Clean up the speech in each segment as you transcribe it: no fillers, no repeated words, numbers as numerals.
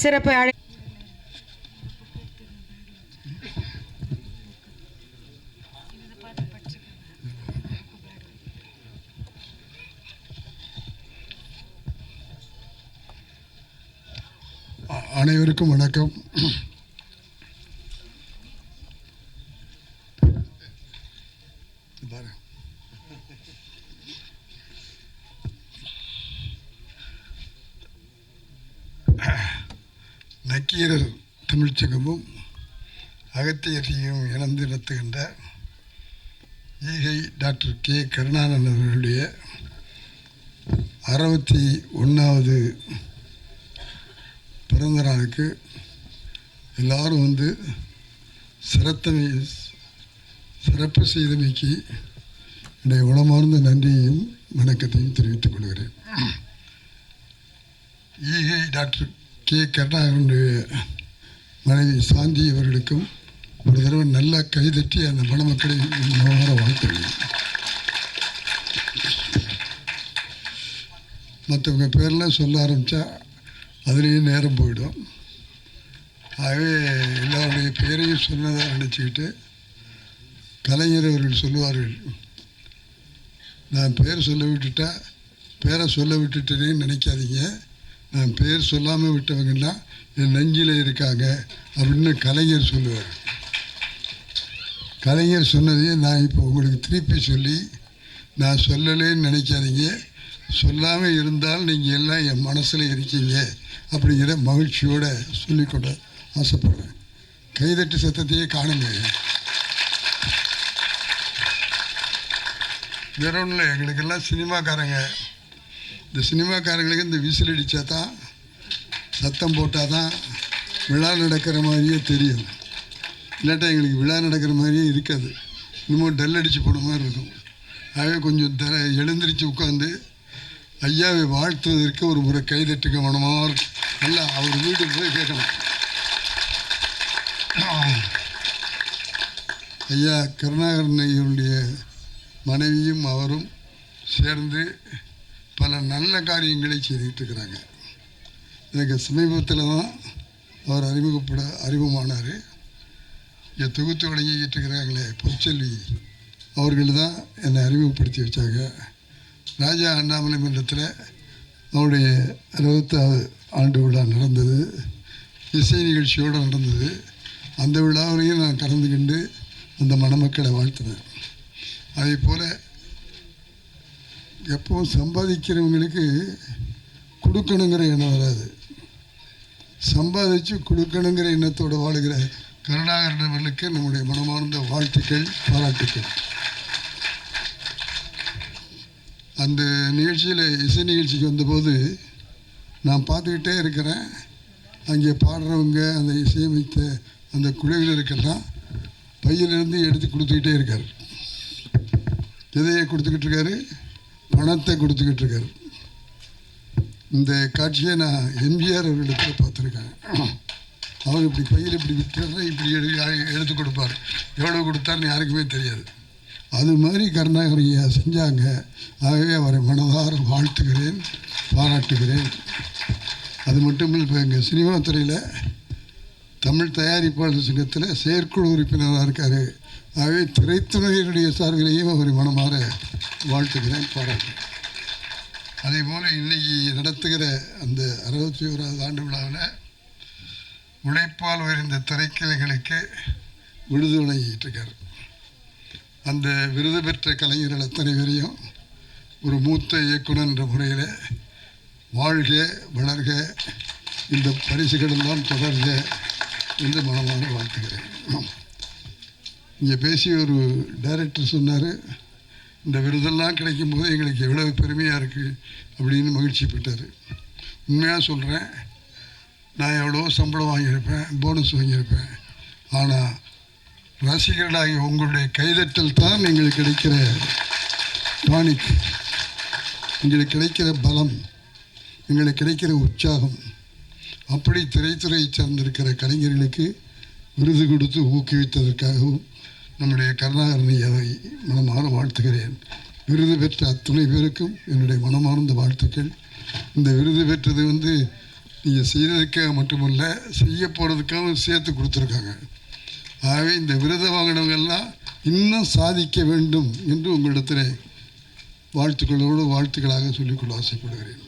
சிறப்பு அனைவருக்கும் வணக்கம். நக்கீரர் தமிழ்ச்சங்கமும் அகத்தியரையும் இணைந்து நடத்துகின்ற ஈகை டாக்டர் கே கருணானந்தன் அவர்களுடைய 61வது பிறந்த நாளுக்கு எல்லாரும் வந்து சிறப்பு செய்தமைக்கு என்னுடைய உளமார்ந்த நன்றியையும் வணக்கத்தையும் தெரிவித்துக் கொள்கிறேன். ஈகை டாக்டர் கே கருணாகரனுடைய மனைவி சாந்தி அவர்களுக்கும் ஒரு தடவை நல்லா கைதட்டி அந்த மணமக்களை மனமாற வாழ்த்துகிறேன். மற்றவங்க பேரெலாம் சொல்ல ஆரம்பித்தா அதுலேயும் நேரம் போயிடும். ஆகவே எல்லாருடைய பேரையும் சொன்னதாக நினச்சிக்கிட்டு கலைஞர் அவர்கள் சொல்லுவார்கள், நான் பேர் சொல்ல விட்டுட்டா பேரை சொல்ல விட்டுட்டேன்னு நினைக்காதீங்க, நான் பேர் சொல்லாமல் விட்டவங்கன்னா என் நெஞ்சில் இருக்காங்க அப்படின்னு கலைஞர் சொல்லுவார். கலைஞர் சொன்னதையே நான் இப்போ உங்களுக்கு திருப்பி சொல்லி, நான் சொல்லலேன்னு நினைக்காதீங்க, சொல்லாமல் இருந்தால் நீங்கள் எல்லாம் என் மனசில் இருக்கீங்க அப்படிங்கிற மகிழ்ச்சியோடு சொல்லிக்கொள்ள ஆசைப்படுறேன். கைதட்டு சத்தத்தையே காணுங்க. வேற ஒன்றும் இல்லை, எங்களுக்கெல்லாம் சினிமாக்காரங்க, இந்த சினிமாக்காரங்களுக்கு இந்த விசில் அடித்தா தான், சத்தம் போட்டால் தான் விழா நடக்கிற மாதிரியே தெரியும். இல்லாட்டா எங்களுக்கு விழா நடக்கிற மாதிரியே இருக்காது, இன்னமும் டல் அடித்து போன மாதிரி இருக்கும். ஆகவே கொஞ்சம் எழுந்திரிச்சு உட்காந்து ஐயாவை வாழ்த்துவதற்கு ஒரு முறை கைதட்டுக்க மனமாக நல்லா அவர் வீட்டுக்கு போய் கேட்கணும். ஐயா கருணாகரன் ஐயருடைய மனைவியும் அவரும் சேர்ந்து பல நல்ல காரியங்களை செய்துக்கிட்டு இருக்கிறாங்க. எனக்கு சமீபத்தில் தான் அவர் அறிமுகமானார். இங்கே தொகுத்து வழங்கிக்கிட்டு இருக்கிறாங்களே பொற்செல்வி அவர்கள் தான் என்னை அறிமுகப்படுத்தி வச்சாங்க. ராஜா அண்ணாமலை மன்றத்தில் அவருடைய 60வது ஆண்டு விழா நடந்தது, இசை நிகழ்ச்சியோடு நடந்தது. அந்த விழாவிலையும் நான் கலந்துக்கிண்டு அந்த மணமக்களை வாழ்த்தினேன். அதே போல் எப்பவும் சம்பாதிக்கிறவங்களுக்கு கொடுக்கணுங்கிற எண்ணம் வராது, சம்பாதிச்சு கொடுக்கணுங்கிற எண்ணத்தோடு வாழுகிற கருணாகரனுக்கு நம்முடைய மனமார்ந்த வாழ்த்துக்கள், பாராட்டுக்கள். அந்த நிகழ்ச்சியில் இசை நிகழ்ச்சிக்கு வந்தபோது நான் பார்த்துக்கிட்டே இருக்கிறேன். அங்கே பாடுறவங்க, அந்த இசையமைத்த அந்த குழுவினருக்கெல்லாம் பையிலிருந்து எடுத்து கொடுத்துக்கிட்டே இருக்கார். எதையை கொடுத்துக்கிட்டு இருக்காரு? பணத்தை கொடுத்துக்கிட்டு இருக்காரு. இந்த காட்சியை நான் எம்ஜிஆர் அவர்களிடத்துல பார்த்துருக்கேன். அவர் இப்படி பையில் இப்படி விட்டுறத இப்படி எடுத்து கொடுப்பார். எவ்வளோ கொடுத்தாருன்னு யாருக்குமே தெரியாது. அது மாதிரி கருணாகரையா செஞ்சாங்க. ஆகவே அவரை மனதார வாழ்த்துகிறேன், பாராட்டுகிறேன். அது மட்டும் இல்லை, இப்போ எங்கள் சினிமா துறையில் தமிழ் தயாரிப்பாளர் சங்கத்தில் செயற்குழு உறுப்பினராக இருக்கார். ஆகவே திரைத்துறையினுடைய சார்பிலையும் அவரை மனமாற வாழ்த்துகிறேன், பாராட்டுகிறேன். அதே போல் இன்றைக்கி நடத்துகிற அந்த 61வது ஆண்டு விழாவில் உழைப்பால் உயர்ந்த திரைக்கலைகளுக்கு விருது வழங்கிட்டு இருக்கார். அந்த விருது பெற்ற கலைஞர்கள் அத்தனை பேரையும் ஒரு மூத்த இயக்குனர் என்ற முறையில் வாழ்க வளர்க, இந்த பரிசுகளெல்லாம் தொடர்க என்று மனமான வாழ்த்துகிறேன். இங்கே பேசி ஒரு டைரக்டர் சொன்னார், இந்த விருதெல்லாம் கிடைக்கும்போது எங்களுக்கு எவ்வளவு பெருமையாக இருக்குது அப்படின்னு மகிழ்ச்சிப்பட்டார். உண்மையாக சொல்கிறேன், நான் எவ்வளோ சம்பளம் வாங்கியிருப்பேன், போனஸ் வாங்கியிருப்பேன். ஆனால் ரசிகர்களாகி உங்களுடைய கைதட்டல் தான் எங்களுக்கு கிடைக்கிற டானிக், எங்களுக்கு கிடைக்கிற பலம், எங்களுக்கு கிடைக்கிற உற்சாகம். அப்படி திரைத்துறையை சார்ந்திருக்கிற கலைஞர்களுக்கு விருது கொடுத்து ஊக்குவித்ததற்காகவும் நம்முடைய கருணாகரன் ஐயாவை மனமாற வாழ்த்துகிறேன். விருது பெற்ற அத்துணை பேருக்கும் என்னுடைய மனமார்ந்த வாழ்த்துக்கள். இந்த விருது பெற்றது நீங்கள் செய்ததுக்காக மட்டுமல்ல, செய்ய போகிறதுக்காக சேர்த்து கொடுத்துருக்காங்க. ஆகவே இந்த விருதை வாங்கினவங்கெல்லாம் இன்னும் சாதிக்க வேண்டும் என்று உங்களிடத்தில் வாழ்த்துக்களாக சொல்லிக்கொள்ள ஆசைப்படுகிறேன்.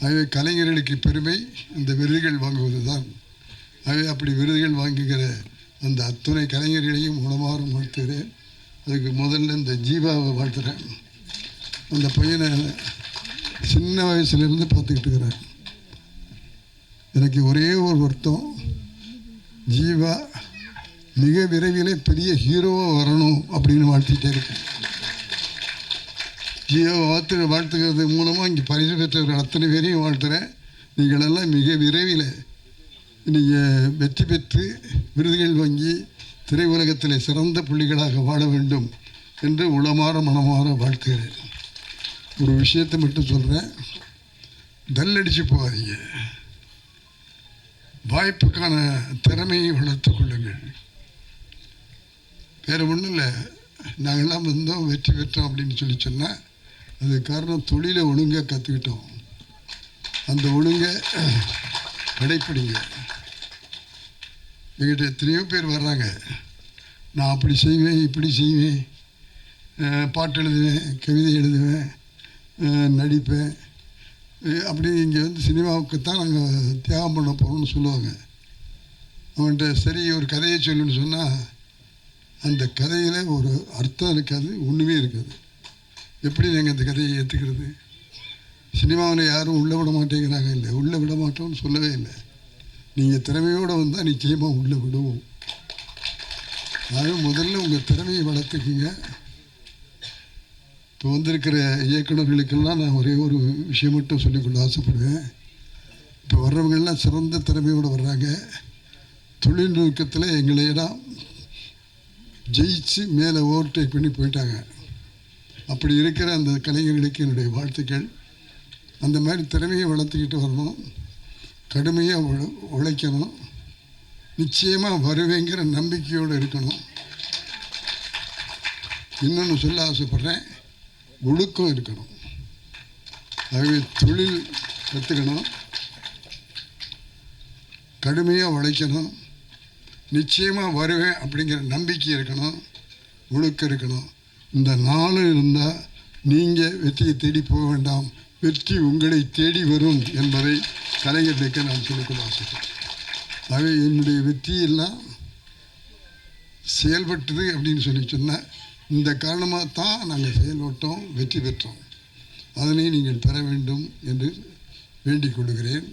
ஆகவே கலைஞர்களுக்கு பெருமை இந்த விருதுகள் வாங்குவது தான். ஆகவே அப்படி விருதுகள் வாங்குகிற அந்த அத்துணை கலைஞர்களையும் உணமாறும் வாழ்த்துகிறேன். அதுக்கு முதல்ல இந்த ஜீவாவை வாழ்த்துகிறேன். அந்த பையனை சின்ன வயசுலேருந்து பார்த்துக்கிட்டு இருக்கிறேன். எனக்கு ஒரே ஒரு வருத்தம், ஜீவா மிக விரைவிலே பெரிய ஹீரோவாக வரணும் அப்படின்னு வாழ்த்திட்டே இருக்கேன். ஜீவாவை வாழ்த்துக்கிறது மூலமாக இங்கே பரிசு பெற்றவர்கள் அத்தனை பேரையும் வாழ்த்துகிறேன். நீங்களெல்லாம் மிக விரைவில் நீங்கள் வெற்றி பெற்று விருதுகள் வாங்கி திரை உலகத்தில் சிறந்த புள்ளிகளாக வாழ வேண்டும் என்று உளமாற மனமாற வாழ்த்துகிறேன். ஒரு விஷயத்தை மட்டும் சொல்கிறேன், டல்லடிச்சு போகாதீங்க. வாய்ப்புக்கான திறமையை வளர்த்து கொள்ளுங்கள். வேறு ஒன்றும் இல்லை, நாங்கள்லாம் வந்தோம் வெற்றி பெற்றோம் அப்படின்னு சொன்னால் அது காரணம் தொழிலை ஒழுங்காக கற்றுக்கிட்டோம். அந்த ஒழுங்கை கடைப்பிடிங்க. எங்கிட்ட எத்தனையோ பேர் வர்றாங்க, நான் அப்படி செய்வேன் இப்படி செய்வேன், பாட்டு எழுதுவேன், கவிதை எழுதுவேன், நடிப்பேன், அப்படி இங்கே சினிமாவுக்கு தான் நாங்கள் தியாகம் பண்ண போகிறோம்னு சொல்லுவாங்க. அவன்கிட்ட சரி ஒரு கதையை சொல்லுன்னு சொன்னால் அந்த கதையில் ஒரு அர்த்தம் இருக்காது, ஒன்றுமே இருக்காது. எப்படி நாங்கள் அந்த கதையை ஏற்றுக்கிறது? சினிமாவில் யாரும் உள்ளே விட மாட்டேங்கிறாங்க. இல்லை, உள்ளே விட மாட்டோம்னு சொல்லவே இல்லை. நீங்கள் திறமையோடு வந்தால் நிச்சயமாக உள்ளே விடுவோம். அது முதல்ல உங்கள் திறமையை வளர்த்துக்குங்க. இப்போ வந்திருக்கிற இயக்குநர்களுக்கெல்லாம் நான் ஒரே ஒரு விஷயம் மட்டும் சொல்லிக்கொள்ள ஆசைப்படுவேன். இப்போ வர்றவங்கெல்லாம் சிறந்த திறமையோடு வர்றாங்க. தொழில்நுட்பத்தில் எங்களையெல்லாம் ஜெயிச்சு மேலே ஓவர்டேக் பண்ணி போயிட்டாங்க. அப்படி இருக்கிற அந்த கலைஞர்களுக்கு என்னுடைய வாழ்த்துக்கள். அந்த மாதிரி திறமையை வளர்த்துக்கிட்டு வரணும், கடுமையாக உழைக்கணும், நிச்சயமாக வருவேங்கிற நம்பிக்கையோடு இருக்கணும். இன்னொன்று சொல்ல ஆசைப்பட்றேன், ஒழுக்கம் இருக்கணும். ஆகவே தொழில் கற்றுக்கணும், கடுமையாக உழைக்கணும், நிச்சயமாக வருவேன் அப்படிங்கிற நம்பிக்கை இருக்கணும், ஒழுக்கம் இருக்கணும். இந்த 4 இருந்தால் நீங்கள் வெற்றியை தேடி போக வேண்டாம், வெற்றி உங்களை தேடி வரும் என்பதை கலைஞர்களுக்கு நான் சொல்லிக்கொள்ள ஆசைப்பட்டேன். ஆகவே என்னுடைய வெற்றியெல்லாம் செயல்பட்டது அப்படின்னு சொன்னால் இந்த காரணமாக தான் நாங்கள் செயல்பட்டோம், வெற்றி பெற்றோம். அதனை நீங்கள் பெற வேண்டும் என்று வேண்டிக் கொள்கிறேன்,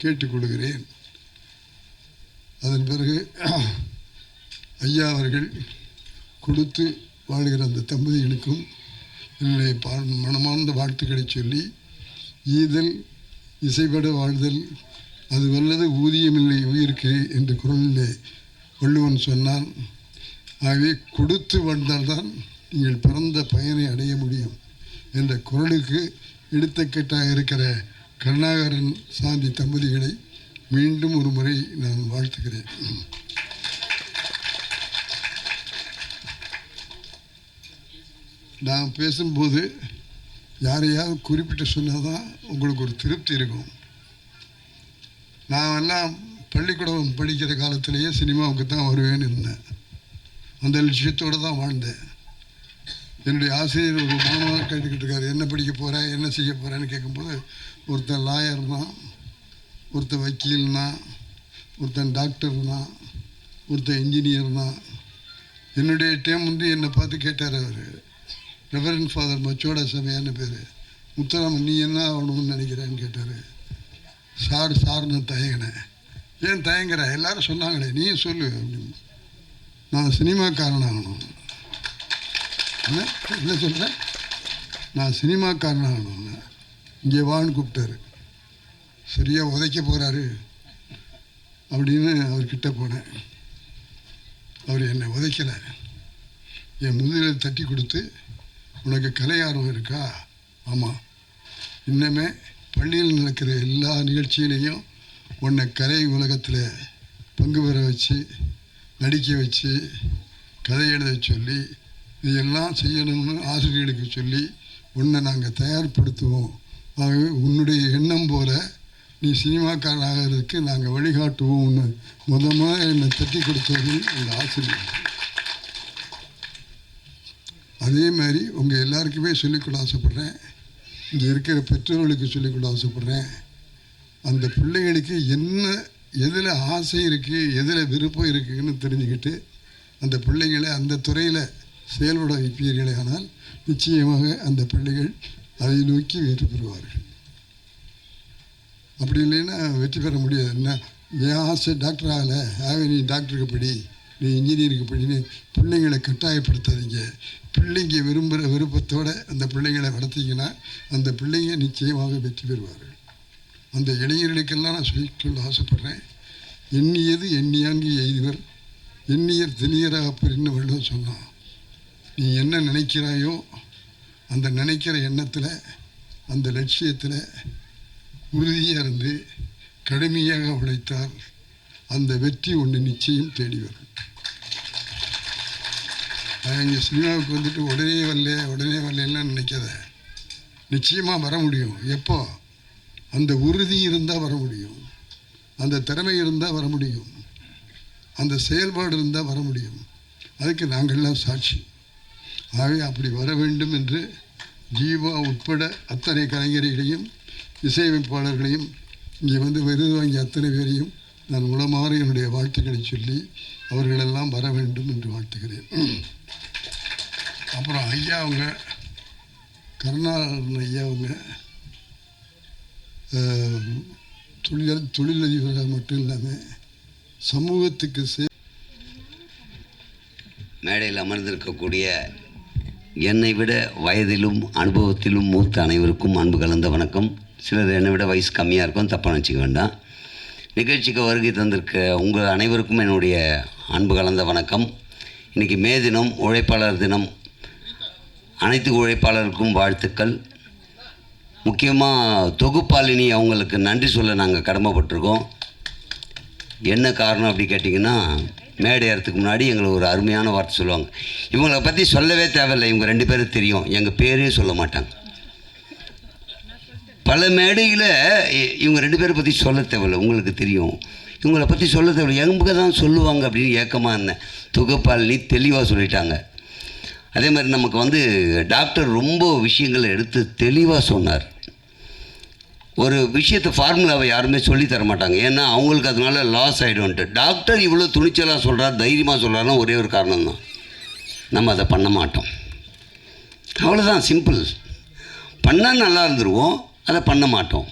கேட்டுக்கொள்கிறேன். அதன் பிறகு ஐயா அவர்கள் கொடுத்து வாழ்கிற அந்த தம்பதிகளுக்கும் என்னுடைய மனமார்ந்த வாழ்த்துக்களை சொல்லி, ஈதல் இசைப்பட வாழ்தல் அது வல்லது ஊதியமில்லை உயிருக்கு என்று குரலிலே வள்ளுவன் சொன்னான். ஆகவே கொடுத்து வாழ்ந்தால்தான் நீங்கள் பிறந்த பயனை அடைய முடியும் என்ற குரலுக்கு எடுத்துக்கட்டாக இருக்கிற கருணாகரன் சாந்தி தம்பதிகளை மீண்டும் ஒரு முறை நான் வாழ்த்துகிறேன். நான் பேசும்போது யாரையாவது குறிப்பிட்டு சொன்னால் தான் உங்களுக்கு ஒரு திருப்தி இருக்கும். நான் எல்லாம் பள்ளிக்கூடம் படிக்கிற காலத்திலேயே சினிமாவுக்கு தான் வருவேன்னு இருந்தேன். அந்த லட்சியத்தோடு தான் வாழ்ந்தேன். என்னுடைய ஆசிரியர் ஒரு மாணவனாக கேட்டுக்கிட்டு இருக்காரு, என்ன படிக்க போகிறேன், என்ன செய்ய போகிறேன்னு கேட்கும்போது, ஒருத்தன் லாயர்னா, ஒருத்தன் வக்கீல்னா, ஒருத்தன் டாக்டர்னா, ஒருத்தன் இன்ஜினியர்னா. என்னுடைய டைம் என்னை பார்த்து கேட்டார் அவர், ரெவரண்ட் ஃபாதர் மச்சோட சமையான்னு பேர், முத்துராமன் நீ என்ன ஆகணும்னு நினைக்கிறேன்னு கேட்டார். சார்னு தயங்கினேன். ஏன் தயங்குற, எல்லாரும் சொன்னாங்களே நீயும் சொல்லு அப்படின்னு. நான் சினிமாக்காரன் ஆகணும். என்ன சொல்கிறேன், நான் சினிமாக்காரன் ஆகணும்னு. இங்கே வான்னு கூப்பிட்டாரு. சரியாக உதைக்க போகிறாரு அப்படின்னு அவர்கிட்ட போனேன். அவர் என்னை உதைக்கலை, என் முதுகில் தட்டி கொடுத்து, உனக்கு கலை ஆர்வம் இருக்கா? ஆமாம், இன்னமே பள்ளியில் நடக்கிற எல்லா நிகழ்ச்சியிலையும் உன்னை கலை உலகத்தில் பங்கு பெற வச்சு, நடிக்க வச்சு, கதை எழுத சொல்லி இதையெல்லாம் செய்யணும்னு ஆசிரியர்களுக்கு சொல்லி உன்னை நாங்கள் தயார்படுத்துவோம். ஆகவே உன்னுடைய எண்ணம் போல நீ சினிமாக்காரன் ஆகிறதுக்கு நாங்கள் வழிகாட்டுவோம்னு முதல்ல என்னை தட்டி கொடுத்தவர்கள் அந்த ஆசிரியர். அதே மாதிரி உங்கள் எல்லாருக்குமே சொல்லிக்கொள்ள ஆசைப்பட்றேன், இங்கே இருக்கிற பெற்றோர்களுக்கு சொல்லிக்கொள்ள ஆசைப்பட்றேன். அந்த பிள்ளைகளுக்கு என்ன எதில் ஆசை இருக்குது, எதில் விருப்பம் இருக்குதுன்னு தெரிஞ்சுக்கிட்டு அந்த பிள்ளைகளை அந்த துறையில் செயல்பட வைப்பீர்களே ஆனால் நிச்சயமாக அந்த பிள்ளைகள் அதை நோக்கி வெற்றி பெறுவார்கள். அப்படி இல்லைன்னா வெற்றி பெற முடியாது. என்ன என் ஆசை டாக்டர் ஆகலை, ஆகவே நீ டாக்டருக்கு படி, நீ இன்ஜினியருக்கு படின்னு பிள்ளைங்களை கட்டாயப்படுத்தாதீங்க. பிள்ளைங்க விரும்புகிற விருப்பத்தோடு அந்த பிள்ளைங்களை வளர்த்திங்கன்னா அந்த பிள்ளைங்க நிச்சயமாக வெற்றி பெறுவார்கள். அந்த இளைஞர்களுக்கெல்லாம் நான் சொல்லிக்கொள்ள ஆசைப்பட்றேன். எண்ணியது எண்ணியாங்கி எய்துவர், எண்ணியர் திணியராக பெருன்னு வள்ளுவர் சொன்னான். நீ என்ன நினைக்கிறாயோ அந்த நினைக்கிற எண்ணத்தில் அந்த லட்சியத்தில் உறுதியாக இருந்து கடுமையாக உழைத்தால் அந்த வெற்றி ஒன்று நிச்சயம் தேடி வரும். இங்கே சினிமாவுக்கு வந்துட்டு உடனே வரலாம் நினைக்காத. நிச்சயமாக வர முடியும். எப்போ அந்த உறுதி இருந்தால் வர முடியும், அந்த திறமை இருந்தால் வர முடியும், அந்த செயல்பாடு இருந்தால் வர முடியும். அதுக்கு நாங்கள்லாம் சாட்சி. ஆகவே அப்படி வர வேண்டும் என்று ஜீவா உட்பட அத்தனை கலைஞர்களையும் இசையமைப்பாளர்களையும் இங்கே வந்து விருது வாங்கிய அத்தனை பேரையும் நான் உளமாற என்னுடைய வாழ்த்துக்களை சொல்லி அவர்களெல்லாம் வர வேண்டும் என்று வாழ்த்துக்கிறேன். அப்புறம் ஐயா அவங்க கருணாகரன் ஐயா அவங்க தொழிலதிபராக மட்டும் இல்லாமல் சமூகத்துக்கு மேடையில் அமர்ந்திருக்கக்கூடிய என்னை விட வயதிலும் அனுபவத்திலும் மூத்த அனைவருக்கும் அன்பு கலந்த வணக்கம். சிலர் என்னை விட வயசு கம்மியாக இருக்கும், தப்பாக நினச்சிக்க வேண்டாம். நிகழ்ச்சிக்கு வருகை தந்திருக்க உங்கள் அனைவருக்கும் என்னுடைய அன்பு கலந்த வணக்கம். இன்றைக்கி மே தினம், உழைப்பாளர் தினம். அனைத்து உழைப்பாளருக்கும் வாழ்த்துக்கள். முக்கியமாக தொகுப்பாளினி அவங்களுக்கு நன்றி சொல்ல நாங்கள் கடமைப்பட்டிருக்கோம். என்ன காரணம் அப்படி கேட்டிங்கன்னா, மேடை ஏறத்துக்கு முன்னாடி எங்களுக்கு ஒரு அருமையான வார்த்தை சொல்லுவாங்க. இவங்களை பற்றி சொல்லவே தேவையில்லை, இவங்க 2 பேரும் தெரியும், எங்கள் பேரே சொல்ல மாட்டாங்க. பல மேடையில் இவங்க 2 பேரை பற்றி சொல்ல தேவையில்லை, உங்களுக்கு தெரியும், இவங்களை பற்றி சொல்ல தேவையில்லை, எங்கே தான் சொல்லுவாங்க அப்படின்னு ஏக்கமாக இருந்தேன். தொகுப்பாளினி தெளிவாக சொல்லிட்டாங்க. அதே மாதிரி நமக்கு வந்து டாக்டர் ரொம்ப விஷயங்களை எடுத்து தெளிவாக சொன்னார். ஒரு விஷயத்தை ஃபார்முலாவை யாருமே சொல்லித்தர மாட்டாங்க, ஏன்னா அவங்களுக்கு அதனால லாஸ் ஆகிடும்ன்ட்டு. டாக்டர் இவ்வளோ துணிச்சலாக சொல்கிறார், தைரியமாக சொல்கிறாருன்னா ஒரே ஒரு காரணம் தான், நம்ம அதை பண்ண மாட்டோம். அவ்வளோதான், சிம்பிள். பண்ணால் நல்லா இருந்துருவோம், அதை பண்ண மாட்டோம்.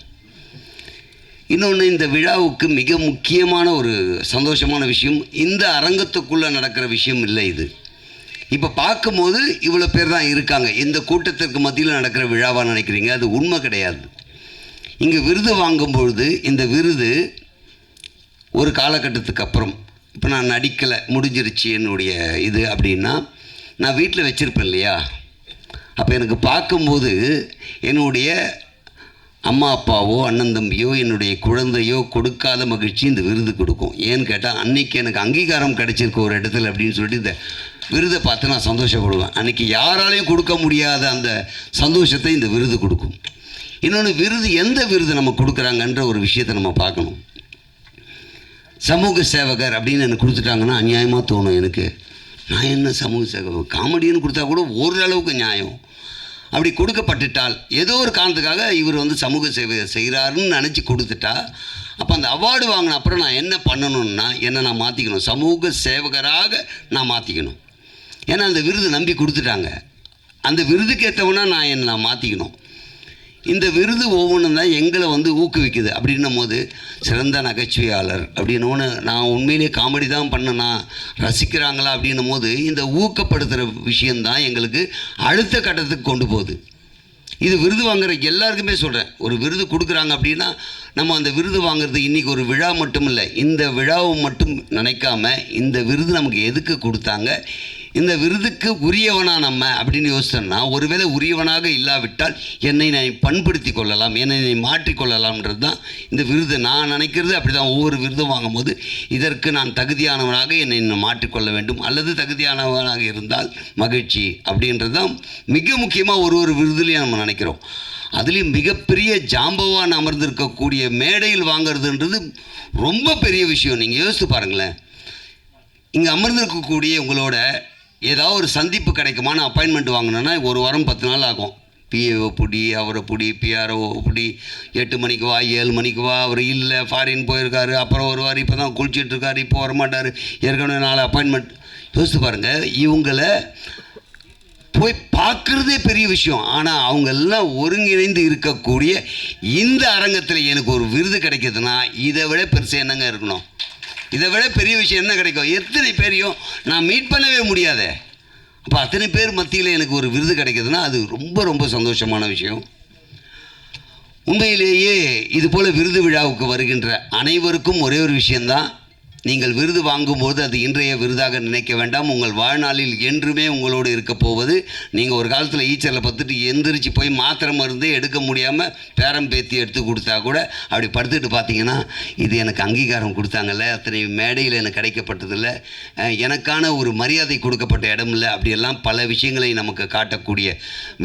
இன்னொன்று, இந்த விழாவுக்கு மிக முக்கியமான ஒரு சந்தோஷமான விஷயம், இந்த அரங்கத்துக்குள்ளே நடக்கிற விஷயம் இல்லை இது. இப்போ பார்க்கும்போது இவ்வளோ பேர் தான் இருக்காங்க, இந்த கூட்டத்திற்கு மத்தியில் நடக்கிற விழாவாக நினைக்கிறீங்க, அது உண்மை கிடையாது. இங்கே விருது வாங்கும்பொழுது இந்த விருது ஒரு காலகட்டத்துக்கு அப்புறம், இப்போ நான் நடிக்கலை, முடிஞ்சிருச்சு என்னுடைய இது அப்படின்னா, நான் வீட்டில் வச்சுருப்பேன் இல்லையா, அப்போ எனக்கு பார்க்கும்போது என்னுடைய அம்மா அப்பாவோ அண்ணன் தம்பியோ என்னுடைய குழந்தையோ கொடுக்காத மகிழ்ச்சி இந்த விருது கொடுக்கும். ஏன்னு கேட்டால், அன்றைக்கி எனக்கு அங்கீகாரம் கிடைச்சிருக்கு ஒரு இடத்துல அப்படின்னு சொல்லிட்டு இந்த விருதை பார்த்து நான் சந்தோஷப்படுவேன். அன்றைக்கி யாராலையும் கொடுக்க முடியாத அந்த சந்தோஷத்தை இந்த விருது கொடுக்கும். இன்னொன்று, விருது எந்த விருது நம்ம கொடுக்குறாங்கன்ற ஒரு விஷயத்தை நம்ம பார்க்கணும். சமூக சேவகர் அப்படின்னு எனக்கு கொடுத்துட்டாங்கன்னா அநியாயமாக தோணும் எனக்கு. நான் என்ன சமூக சேவகர், காமெடின்னு கொடுத்தா கூட ஓரளவுக்கு நியாயம். அப்படி கொடுக்கப்பட்டுட்டால் ஏதோ ஒரு காரணத்துக்காக இவர் வந்து சமூக சேவை செய்கிறாருன்னு நினச்சி கொடுத்துட்டா, அப்போ அந்த அவார்டு வாங்கின அப்புறம் நான் என்ன பண்ணணும்னா, என்னை நான் மாற்றிக்கணும், சமூக சேவகராக நான் மாற்றிக்கணும். ஏன்னா அந்த விருது நம்பி கொடுத்துட்டாங்க, அந்த விருதுக்கு ஏற்றவனா நான் என்னை மாற்றிக்கணும். இந்த விருது ஒவ்வொன்றும் தான் எங்களை வந்து ஊக்குவிக்குது. அப்படின்னும் போது சிறந்த நகைச்சுவையாளர் அப்படின்னோன்னு, நான் உண்மையிலே காமெடி தான் பண்ணனா ரசிக்கிறாங்களா அப்படின்னும் போது இந்த ஊக்கப்படுத்துகிற விஷயந்தான் எங்களுக்கு அடுத்த கட்டத்துக்கு கொண்டு போகுது. இது விருது வாங்குற எல்லாருக்குமே சொல்கிறேன், ஒரு விருது கொடுக்குறாங்க அப்படின்னா நம்ம அந்த விருது வாங்குறது இன்றைக்கி ஒரு விழா மட்டும் இல்லை, இந்த விழாவை மட்டும் நினைக்காம இந்த விருது நமக்கு எதுக்கு கொடுத்தாங்க, இந்த விருதுக்கு உரியவனா நம்ம அப்படின்னு யோசிச்சோன்னா, ஒருவேளை உரியவனாக இல்லாவிட்டால் என்னை நான் பண்படுத்தி கொள்ளலாம், என்னை மாற்றிக்கொள்ளலாம்ன்றது தான் இந்த விருது. நான் நினைக்கிறது அப்படி தான். ஒவ்வொரு விருதும் வாங்கும்போது இதற்கு நான் தகுதியானவனாக என்னை மாற்றிக்கொள்ள வேண்டும், அல்லது தகுதியானவனாக இருந்தால் மகிழ்ச்சி அப்படின்றது தான் மிக முக்கியமாக ஒரு விருதுலையும் நம்ம நினைக்கிறோம். அதுலேயும் மிகப்பெரிய ஜாம்பவான் அமர்ந்திருக்கக்கூடிய மேடையில் வாங்கிறதுன்றது ரொம்ப பெரிய விஷயம். நீங்கள் யோசித்து பாருங்களேன், இங்கே அமர்ந்திருக்கக்கூடிய உங்களோட ஏதாவது ஒரு சந்திப்பு கிடைக்குமான அப்பாயின்மெண்ட் வாங்கினோன்னா 1 வாரம் 10 நாள் ஆகும். பிஏஓ பிடி, அவரை பிடி, பிஆர்ஓ பிடி, 8 மணிக்கு வா, 7 மணிக்கு வா, அவர் இல்லை ஃபாரின் போயிருக்காரு, அப்புறம் வருவார், இப்போ தான் குளிச்சுட்டு இருக்காரு, இப்போ வரமாட்டார், ஏற்கனவே 4 அப்பாயின்மெண்ட். யோசித்து பாருங்கள், இவங்களை போய் பார்க்குறதே பெரிய விஷயம். ஆனால் அவங்கெல்லாம் ஒருங்கிணைந்து இருக்கக்கூடிய இந்த அரங்கத்தில் எனக்கு ஒரு விருது கிடைக்கிதுன்னா இதை விட பெருசு என்னங்க இருக்கணும்? இதை விட பெரிய விஷயம் என்ன கிடைக்கும்? எத்தனை பேரையும் நான் மீட் பண்ணவே முடியாதே. அப்போ அத்தனை பேர் மத்தியில் எனக்கு ஒரு விருது கிடைக்கிதுன்னா அது ரொம்ப ரொம்ப சந்தோஷமான விஷயம். உண்மையிலேயே இதுபோல் விருது விழாவுக்கு வருகின்ற அனைவருக்கும் ஒரே ஒரு விஷயந்தான், நீங்கள் விருது வாங்கும்போது அது இன்றைய விருதாக நினைக்க வேண்டாம். உங்கள் வாழ்நாளில் என்றுமே உங்களோடு இருக்க போவது. நீங்கள் ஒரு காலத்தில் ஈச்சரில் பத்துட்டு எந்திரிச்சு போய் மாத்திரை மருந்து எடுக்க முடியாமல் பேரம் பேத்தி எடுத்து கொடுத்தா கூட அப்படி படுத்துட்டு பார்த்தீங்கன்னா, இது எனக்கு அங்கீகாரம் கொடுத்தாங்கல்ல, அத்தனை மேடையில் எனக்கு கிடைக்கப்பட்டதில்லை, எனக்கான ஒரு மரியாதை கொடுக்கப்பட்ட இடம் இல்லை, அப்படியெல்லாம் பல விஷயங்களை நமக்கு காட்டக்கூடிய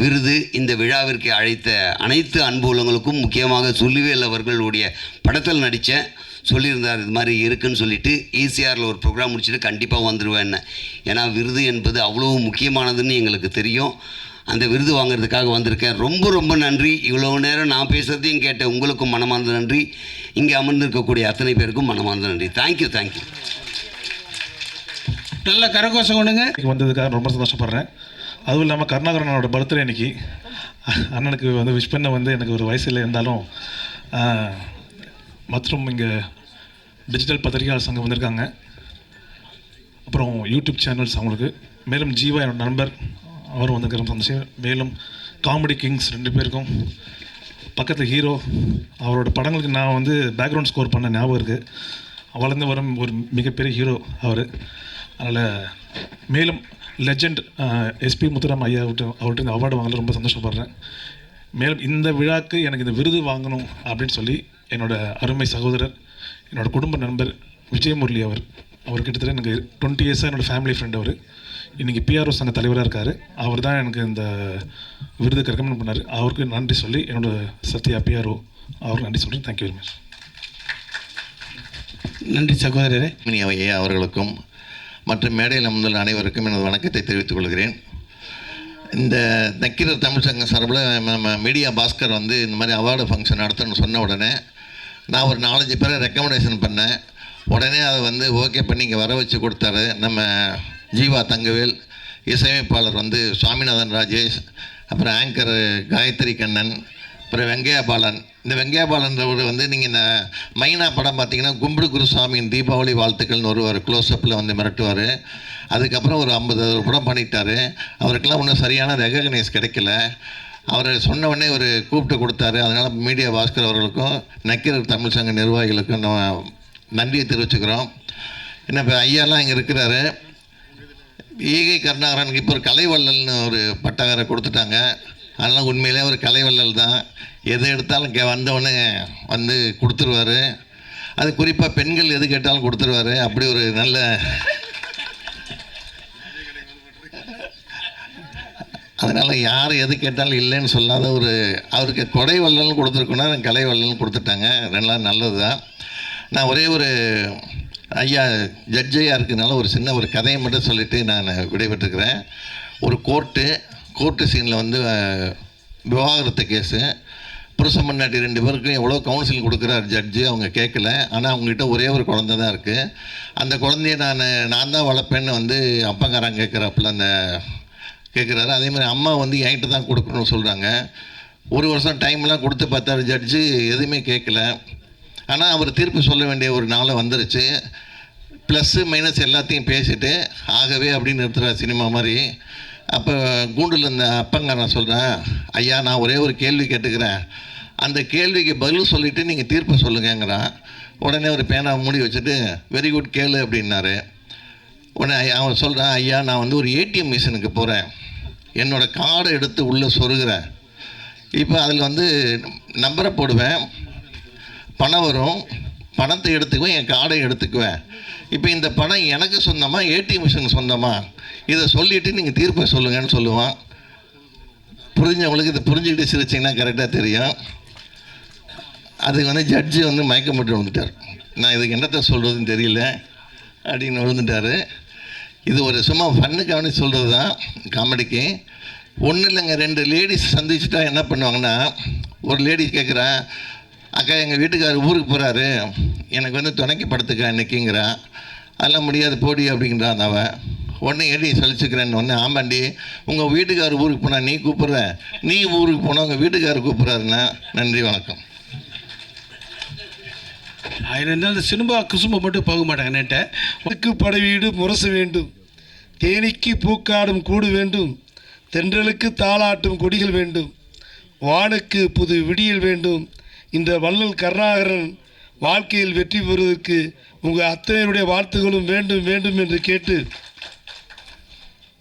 விருது. இந்த விழாவிற்கு அழைத்த அனைத்து அன்பு உள்ளவங்களுக்கும், முக்கியமாக சொல்லுவேல் அவர்களுடைய படத்தில் நடித்தேன், சொல்லியிருந்தார் இது மாதிரி இருக்குன்னு சொல்லிட்டு, ஈசிஆரில் ஒரு ப்ரோக்ராம் முடிச்சுட்டு கண்டிப்பாக வந்துடுவேன். ஏன்னா விருது என்பது அவ்வளோ முக்கியமானதுன்னு எங்களுக்கு தெரியும். அந்த விருது வாங்கிறதுக்காக வந்திருக்கேன். ரொம்ப ரொம்ப நன்றி. இவ்வளோ நேரம் நான் பேசுகிறதையும் கேட்ட உங்களுக்கும் மனமார்ந்த நன்றி. இங்கே அமர்ந்திருக்கக்கூடிய அத்தனை பேருக்கும் மனமார்ந்த நன்றி. தேங்க்யூ. நல்ல கரகோஷம் கொண்டுங்க. வந்ததுக்காக ரொம்ப சந்தோஷப்படுறேன். அதுவும் இல்லாமல் கருணாகரனோட பர்த்டே அன்றைக்கி அண்ணனுக்கு விஷ் பண்ண எனக்கு ஒரு வயசில் இருந்தாலும், மற்றும் இங்கே டிஜிட்டல் பத்திரிகையாளர் சங்கம் வந்திருக்காங்க, அப்புறம் யூடியூப் சேனல்ஸ் அவங்களுக்கு, மேலும் ஜீவா என்னோட நண்பர் அவரும் வந்திருக்கிற சந்தோஷம், மேலும் காமெடி கிங்ஸ் 2 பேருக்கும், பக்கத்து ஹீரோ அவரோட படங்களுக்கு நான் பேக்ரவுண்ட் ஸ்கோர் பண்ண ஞாபகம் இருக்குது. வளர்ந்து வரும் ஒரு மிகப்பெரிய ஹீரோ அவர். அதனால் மேலும் லெஜண்ட் எஸ்பி முத்துராம் ஐயா அவர்கிட்ட இந்த அவார்டு வாங்கல ரொம்ப சந்தோஷப்படுறேன். மேலும் இந்த விழாக்கு எனக்கு இந்த விருது வாங்கணும் அப்படின்னு சொல்லி என்னோட அருமை சகோதரர், என்னோட குடும்ப நண்பர் விஜயமுரளி அவர் கிட்டத்தட்ட எனக்கு 20 இயர்ஸாக என்னோடய ஃபேமிலி ஃப்ரெண்ட். அவர் இன்றைக்கி பிஆர்ஓ சங்க தலைவராக இருக்கார். அவர் தான் எனக்கு இந்த விருதுக்கு ரெக்கமெண்ட் பண்ணார். அவருக்கு நன்றி சொல்லி என்னோடய சத்யா பிஆர்ஓ அவருக்கு நன்றி சொல்கிறேன். Thank you very much. நன்றி சகோதரரே. ஐயா அவர்களுக்கும் மற்றும் மேடையில் அமர்ந்துள்ள அனைவருக்கும் எனது வணக்கத்தை தெரிவித்துக் கொள்கிறேன். இந்த நக்கீரர் தமிழ் சங்கம் சார்பில் நம்ம மீடியா பாஸ்கர் இந்த மாதிரி அவார்டு ஃபங்க்ஷன் நடத்தணும்னு சொன்ன உடனே நான் ஒரு 4-5 பேரை ரெக்கமெண்டேஷன் பண்ணேன். உடனே அதை ஓகே பண்ணி இங்கே வர வச்சு கொடுத்தாரு நம்ம ஜீவா தங்கவேல், இசையமைப்பாளர் சுவாமிநாதன் ராஜேஷ், அப்புறம் ஆங்கர் காயத்ரி கண்ணன், அப்புறம் வெங்கையாபாலன். இந்த வெங்கையாபாலன்றவர் நீங்கள் இந்த மைனா படம் பார்த்தீங்கன்னா கும்பிடு குருசாமியின் தீபாவளி வாழ்த்துக்கள்னு ஒரு க்ளோஸ்அப்பில் மிரட்டுவார். அதுக்கப்புறம் ஒரு 50 படம் பண்ணிட்டார். அவருக்கெல்லாம் ஒன்றும் சரியான ரெகக்னைஸ் கிடைக்கல. அவர் சொன்ன உடனே ஒரு கூப்பிட்டு கொடுத்தாரு. அதனால் மீடியா பாஸ்கர் அவர்களுக்கும் நக்கீரர் தமிழ் சங்க நிர்வாகிகளுக்கும் நம்ம நன்றியை தெரிவிச்சுக்கிறோம். என்ன இப்போ ஐயாலாம் இங்கே இருக்கிறாரு. ஈகை கருணாகரனுக்கு இப்போ ஒரு கலைவள்ளல்னு ஒரு பட்டக்காரை கொடுத்துட்டாங்க. அதனால் உண்மையிலே ஒரு கலைவள்ளல் தான். எது எடுத்தாலும் வந்தவுடனே கொடுத்துருவார். அது குறிப்பாக பெண்கள் எது கேட்டாலும் கொடுத்துருவார். அப்படி ஒரு நல்ல அதனால் யார் எது கேட்டாலும் இல்லைன்னு சொல்லாத அவருக்கு கொடை வள்ளல்னு கொடுத்துருக்கோன்னா கலை வள்ளல்னு கொடுத்துட்டாங்க. ரெண்டாவது நல்லது தான். நான் ஒரே ஒரு ஐயா ஜட்ஜையாக இருக்கிறதுனால ஒரு சின்ன ஒரு கதையை மட்டும் சொல்லிவிட்டு நான் விடைபெற்றுக்கிறேன். ஒரு கோர்ட்டு சீனில் விவாகரத்து கேஸு, புருஷன் பொண்டாட்டி 2 பேருக்கும் எவ்வளோ கவுன்சிலிங் கொடுக்குறாரு ஜட்ஜு. அவங்க கேட்கல. ஆனால் அவங்ககிட்ட ஒரே ஒரு குழந்தை தான் இருக்குது. அந்த குழந்தைய நான் தான் வளர்ப்பேன்னு அப்பங்காரன் கேட்குறாப்புல கேட்குறாரு. அதேமாதிரி அம்மா என்கிட்ட தான் கொடுக்கணும்னு சொல்கிறாங்க. 1 வருஷம் டைம்லாம் கொடுத்து பார்த்தாரு ஜட்ஜு, எதுவுமே கேட்கல. ஆனால் அவர் தீர்ப்பு சொல்ல வேண்டிய ஒரு நாளை வந்துருச்சு. ப்ளஸ்ஸு மைனஸ் எல்லாத்தையும் பேசிவிட்டு ஆகவே அப்படின்னு நிறுத்துகிறார் சினிமா மாதிரி. அப்போ கூண்டில் இந்த அப்பங்காரன் சொல்கிறேன், ஐயா நான் ஒரே ஒரு கேள்வி கேட்டுக்கிறேன், அந்த கேள்விக்கு பதில் சொல்லிவிட்டு நீங்கள் தீர்ப்பை சொல்லுங்கிறான். உடனே ஒரு பேனா மூடி வச்சுட்டு வெரி குட் கேளு அப்படின்னாரு. உடனே அவன் சொல்கிறான், ஐயா நான் வந்து ஒரு ஏடிஎம் மிஷினுக்கு போகிறேன், என்னோடய கார்டை எடுத்து உள்ளே சொருகிறேன். இப்போ அதில் வந்து நம்பரை போடுவேன், பணம் வரும், பணத்தை எடுத்துக்குவேன், என் கார்டை எடுத்துக்குவேன். இப்போ இந்த பணம் எனக்கு சொந்தமா ஏடிஎம் மிஷின் சொந்தமா, இதை சொல்லிவிட்டு நீங்கள் தீர்ப்பை சொல்லுங்கன்னு சொல்லுவான். புரிஞ்சவங்களுக்கு இதை புரிஞ்சுக்கிட்டு சிரிச்சிங்கன்னா கரெக்டாக தெரியும். அதுக்கு வந்து ஜட்ஜி வந்து மயக்கம் போட்டு விழுந்துட்டார். நான் இதுக்கு என்னத்தை சொல்கிறதுன்னு தெரியல அப்படின்னு விழுந்துட்டார். இது ஒரு சும்மா ஃபன்னுக்காக சொல்கிறது தான், காமெடிக்கு. ஒன்றும் இல்லைங்க, 2 லேடிஸ் சந்திச்சுட்டா என்ன பண்ணுவாங்கன்னா, ஒரு லேடி கேட்குறா, அக்கா எங்கள் வீட்டுக்காரர் ஊருக்கு போகிறாரு, எனக்கு வந்து துணைக்கு படுத்துக்கா இன்றைக்கிங்கிறா. அதெல்லாம் முடியாது போடி அப்படிங்கிறான் அவன். உடனே ஏடி சலிச்சுக்கிறேன்னு ஒன்று, ஆமாண்டி உங்கள் வீட்டுக்காரர் ஊருக்கு போனால் நீ கூப்பிட்ற, நீ ஊருக்கு போனால் உங்கள் வீட்டுக்காரர் கூப்பிட்றாருண்ணா. நன்றி, வணக்கம். ஆயிரம் அந்த சினிமா குசும்பை மட்டும் போக மாட்டாங்க நேட்ட. உனக்கு படவீடு முரசு வேண்டும், தேனிக்கு பூக்காடும் கூடு வேண்டும், தென்றலுக்கு தாளாட்டும் கொடிகள் வேண்டும், வானுக்கு புது விடியல் வேண்டும். இந்த வள்ளல் கருணாகரன் வாழ்க்கையில் வெற்றி பெறுவதற்கு உங்கள் அத்தனையுடைய வாழ்த்துகளும் வேண்டும் வேண்டும் என்று கேட்டு,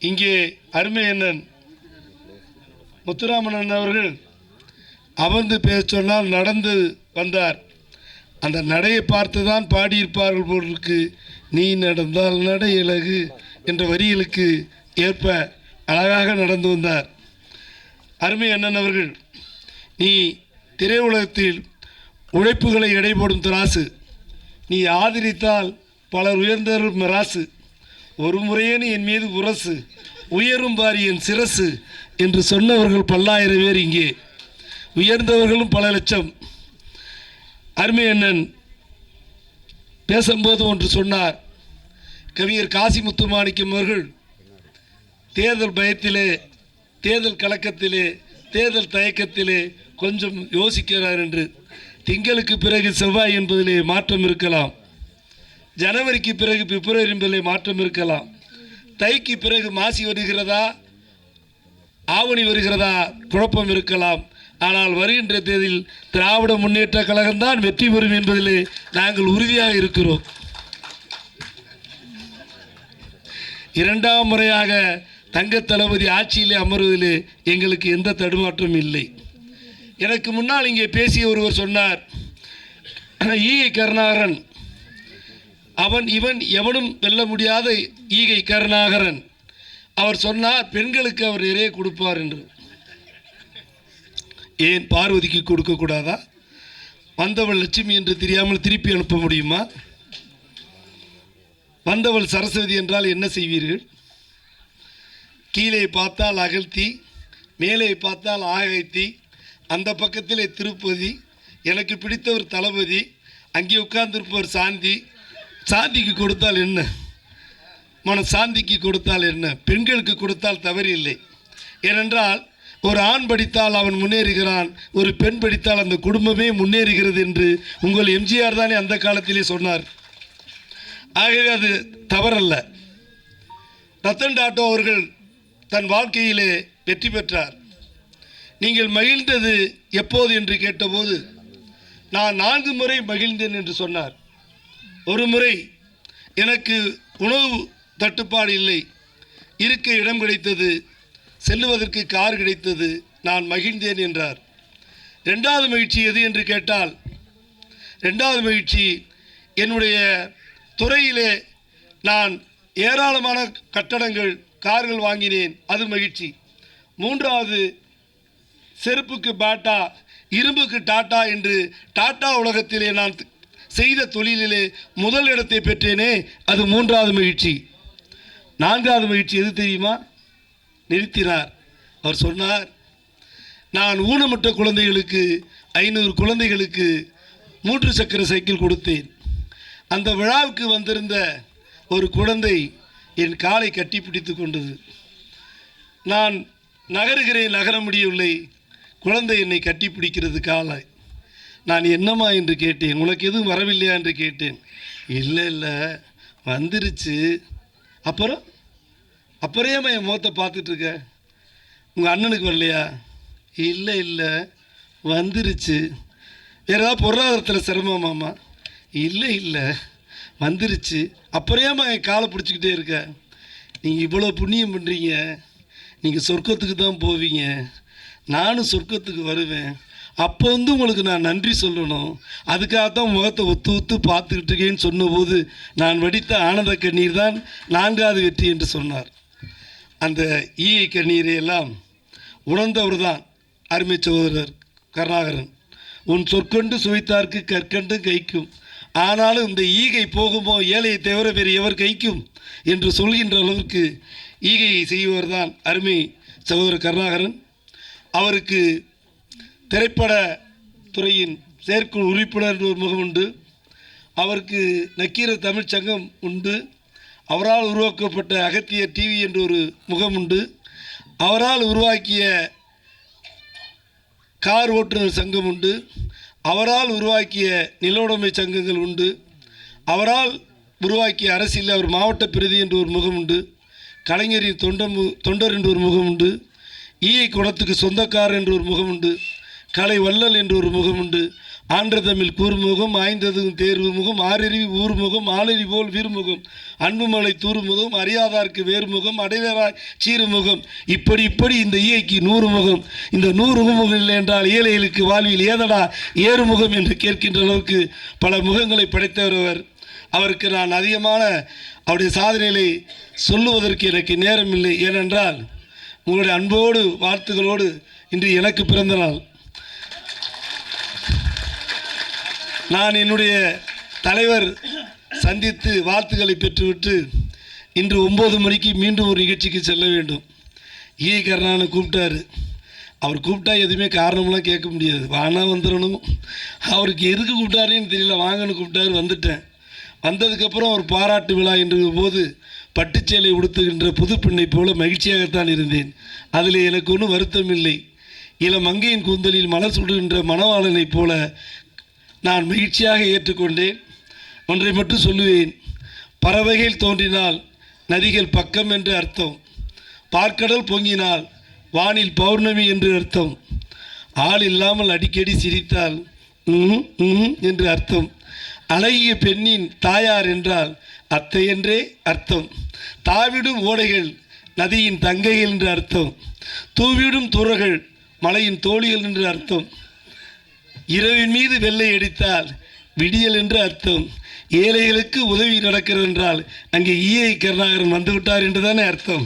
இங்கே அருமை அண்ணன் முத்துராமன் அவர்கள் அமர்ந்து பேச சொன்னால் நடந்து வந்தார். அந்த நடையை பார்த்து தான் பாடியிருப்பார்கள் போருக்கு. நீ நடந்தால் நடை இலகு என்ற வரிகளுக்கு ஏற்ப அழகாக நடந்து வந்தார் அருமை அண்ணன் அவர்கள். நீ திரையுலகத்தில் உழைப்புகளை எடை போடும் திராசு, நீ ஆதரித்தால் பலர் உயர்ந்தரும் மிராசு, ஒரு முறையேன்னு என் மீது உரசு, உயரும் பாரி என் சிரசு என்று சொன்னவர்கள் பல்லாயிரம் பேர் இங்கே, உயர்ந்தவர்களும் பல லட்சம். அருமை அண்ணன் பேசும்போது ஒன்று சொன்னார். கவிஞர் காசி முத்துமாணிக்கம் அவர்கள் தேர்தல் பயத்திலே, தேர்தல் கலக்கத்திலே, தேர்தல் தயக்கத்திலே கொஞ்சம் யோசிக்கிறார் என்று. திங்களுக்கு பிறகு செவ்வாய் என்பதிலே மாற்றம் இருக்கலாம், ஜனவரிக்கு பிறகு பிப்ரவரி என்பதிலே மாற்றம் இருக்கலாம், தைக்கு பிறகு மாசி வருகிறதா ஆவணி வருகிறதா குழப்பம் இருக்கலாம். ஆனால் வருகின்ற தேதியில் திராவிட முன்னேற்ற கழகம்தான் வெற்றி பெறும் என்பதிலே நாங்கள் உறுதியாக இருக்கிறோம். 2ஆம் முறையாக தங்க தளபதி ஆட்சியிலே அமர்வதிலே எங்களுக்கு எந்த தடுமாற்றமும் இல்லை. எனக்கு முன்னால் இங்கே பேசிய ஒருவர் சொன்னார், ஈகை கருணாகரன் அவன் இவன் எவனும் வெல்ல முடியாத ஈகை கருணாகரன். அவர் சொன்னார் பெண்களுக்கு அவர் நிறைய கொடுப்பார் என்று. ஏன் பார்வதிக்கு கொடுக்கக்கூடாதா? வந்தவள் லட்சுமி என்று தெரியாமல் திருப்பி அனுப்ப முடியுமா? வந்தவள் சரஸ்வதி என்றால் என்ன செய்வீர்கள்? கீழே பார்த்தால் அகழ்த்தி, மேலே பார்த்தால் ஆகைத்தி, அந்த பக்கத்திலே திருப்பதி, எனக்கு பிடித்தவர் தளபதி, அங்கே உட்கார்ந்திருப்பவர் சாந்தி. சாந்திக்கு கொடுத்தால் என்ன, மன சாந்திக்கு கொடுத்தால் என்ன, பெண்களுக்கு கொடுத்தால் தவறு இல்லை. ஏனென்றால் ஒரு ஆண் படித்தால் அவன் முன்னேறுகிறான், ஒரு பெண் படித்தால் அந்த குடும்பமே முன்னேறுகிறது என்று உங்கள் எம்ஜிஆர் தானே அந்த காலத்திலே சொன்னார். ஆகவே அது தவறல்ல. ரத்தன் டாட்டோ அவர்கள் தன் வாழ்க்கையிலே வெற்றி பெற்றார். நீங்கள் மகிழ்ந்தது எப்போது என்று கேட்டபோது நான் 4 முறை மகிழ்ந்தேன் என்று சொன்னார். ஒரு முறை எனக்கு உணவு தட்டுப்பாடு இல்லை, இருக்க இடம் கிடைத்தது, செல்லுவதற்கு கார் கிடைத்தது, நான் மகிழ்ந்தேன் என்றார். 2வது மகிழ்ச்சி எது என்று கேட்டால், 2வது மகிழ்ச்சி என்னுடைய துறையிலே நான் ஏராளமான கட்டடங்கள் கார்கள் வாங்கினேன், அது மகிழ்ச்சி. 3வது செருப்புக்கு பாட்டா, இரும்புக்கு டாட்டா என்று டாட்டா உலகத்திலே நான் செய்த தொழிலிலே முதல் இடத்தை பெற்றேனே, அது 3வது மகிழ்ச்சி. 4வது மகிழ்ச்சி எது தெரியுமா? நிறுத்தினார். அவர் சொன்னார், நான் ஊனமுற்ற குழந்தைகளுக்கு 500 குழந்தைகளுக்கு 3 சக்கர சைக்கிள் கொடுத்தேன். அந்த விழாவுக்கு வந்திருந்த ஒரு குழந்தை என் காலை கட்டி பிடித்து கொண்டது. நான் நகருகிறேன், நகர முடியவில்லை, குழந்தை என்னை கட்டி பிடிக்கிறது காலை. நான் என்னம்மா என்று கேட்டேன். உனக்கு எதுவும் வரவில்லையா என்று கேட்டேன். இல்லை இல்லை வந்துருச்சு. அப்புறம் ஏம்மா என் முகத்தை பார்த்துட்ருக்க? உங்கள் அண்ணனுக்கு வரலையா? இல்லை இல்லை வந்துருச்சு. வேறு ஏதாவது பொருளாதாரத்தில் சிரமமாம்மா? இல்லை இல்லை வந்துருச்சு, அப்புறமா என் காலை பிடிச்சிக்கிட்டே இருக்க. நீங்கள் இவ்வளோ புண்ணியம் பண்ணுறீங்க, நீங்கள் சொர்க்கத்துக்கு தான் போவீங்க, நானும் சொர்க்கத்துக்கு வருவேன். அப்போ வந்து உங்களுக்கு நான் நன்றி சொல்லணும், அதுக்காகத்தான் முகத்தை ஒத்து பார்த்துக்கிட்டு இருக்கேன்னு சொன்னபோது நான் வடித்த ஆனந்த கண்ணீர் தான் 4வது வெற்றி என்று சொன்னார். அந்த ஈகை கண்ணீரை எல்லாம் உணர்ந்தவர் தான் அருமை சகோதரர் கருணாகரன். உன் சொற்கொண்டு சுவைத்தார்க்கு கற்கண்டு கைக்கும், ஆனாலும் இந்த ஈகை போகுமோ ஏழையை தவிர வேறு எவர் கைக்கும் என்று சொல்கின்ற அளவுக்கு ஈகையை செய்பவர் தான் அருமை சகோதரர் கருணாகரன். அவருக்கு திரைப்பட துறையின் செயற்குழு உறுப்பினர் என்ற ஒரு முகம் உண்டு, அவருக்கு நக்கீரர் தமிழ்ச் சங்கம் உண்டு, அவரால் உருவாக்கப்பட்ட அகத்திய டிவி என்ற ஒரு முகம் உண்டு, அவரால் உருவாக்கிய கார் ஓட்டுநர் சங்கம் உண்டு, அவரால் உருவாக்கிய நிலவுடைமை சங்கங்கள் உண்டு, அவரால் உருவாக்கிய அரசியல் அவர் மாவட்ட பிரதி என்று ஒரு முகம் உண்டு, கலைஞரின் தொண்டர் என்று ஒரு முகம் உண்டு, ஈயை குணத்துக்கு சொந்தக்காரர் என்று ஒரு முகம் உண்டு, கலை வள்ளல் என்று ஒரு முகம் உண்டு, ஆன்ற தமிழ் கூறுமுகம், ஆய்ந்ததும் தேர்வு முகம், ஆறறிவு ஊர்முகம், ஆளறி போல் வீர்முகம், அன்புமலை தூறுமுகம், அறியாதார்க்கு வேறுமுகம், அடைவராய் சீறுமுகம், இப்படி இந்த ஈகைக்கு 100 முகம். இந்த 100 முகம் இல்லை என்றால் ஏழைகளுக்கு வாழ்வில் ஏதடா ஏறுமுகம் என்று கேட்கின்ற அளவுக்கு பல முகங்களை படைத்தவர் அவர். அவருக்கு நான் அதிகமான அவருடைய சாதனைகளை சொல்லுவதற்கு எனக்கு நேரம் இல்லை. ஏனென்றால் உங்களுடைய அன்போடு வாழ்த்துக்களோடு இன்று எனக்கு பிறந்த நாள். நான் என்னுடைய தலைவர் சந்தித்து வாழ்த்துக்களை பெற்றுவிட்டு இன்று 9 மணிக்கு மீண்டும் ஒரு நிகழ்ச்சிக்கு செல்ல வேண்டும். ஈ கருணான்னு கூப்பிட்டாரு. அவர் கூப்பிட்டா எதுவுமே காரணம்லாம் கேட்க முடியாது, வானா வந்துடணும். அவருக்கு எதுக்கு கூப்பிட்டாருன்னு தெரியல, வாங்கன்னு கூப்பிட்டாரு, வந்துட்டேன். வந்ததுக்கப்புறம் ஒரு பாராட்டு விழா என்ற போது பட்டுச்சேலை உடுத்துகின்ற புது பெண்ணை போல மகிழ்ச்சியாகத்தான் இருந்தேன். அதில் எனக்கு ஒன்றும் வருத்தம் இல்லை. இளம் மங்கையின் கூந்தலில் மலர் சுடுகின்ற மணவாளனைப் போல நான் மகிழ்ச்சியாக ஏற்றுக்கொண்டேன். ஒன்றை மட்டும் சொல்லுவேன், பறவைகள் தோன்றினால் நதிகள் பக்கம் என்று அர்த்தம், பார்க்கடல் பொங்கினால் வானில் பௌர்ணமி என்று அர்த்தம், ஆள் இல்லாமல் அடிக்கடி சிரித்தால் என்று அர்த்தம், அழகிய பெண்ணின் தாயார் என்றால் அத்தை என்றே அர்த்தம், தாவிடும் ஓடைகள் நதியின் தங்கைகள் என்று அர்த்தம், தூவிடும் துறகள் மலையின் தோழிகள் என்று அர்த்தம், இரவின் மீது வெள்ளை அடித்தால் விடியல் என்று அர்த்தம், ஏழைகளுக்கு உதவி நடக்கிறது என்றால் அங்கே ஈயை கருணாகரன் வந்துவிட்டார் என்றுதானே அர்த்தம்.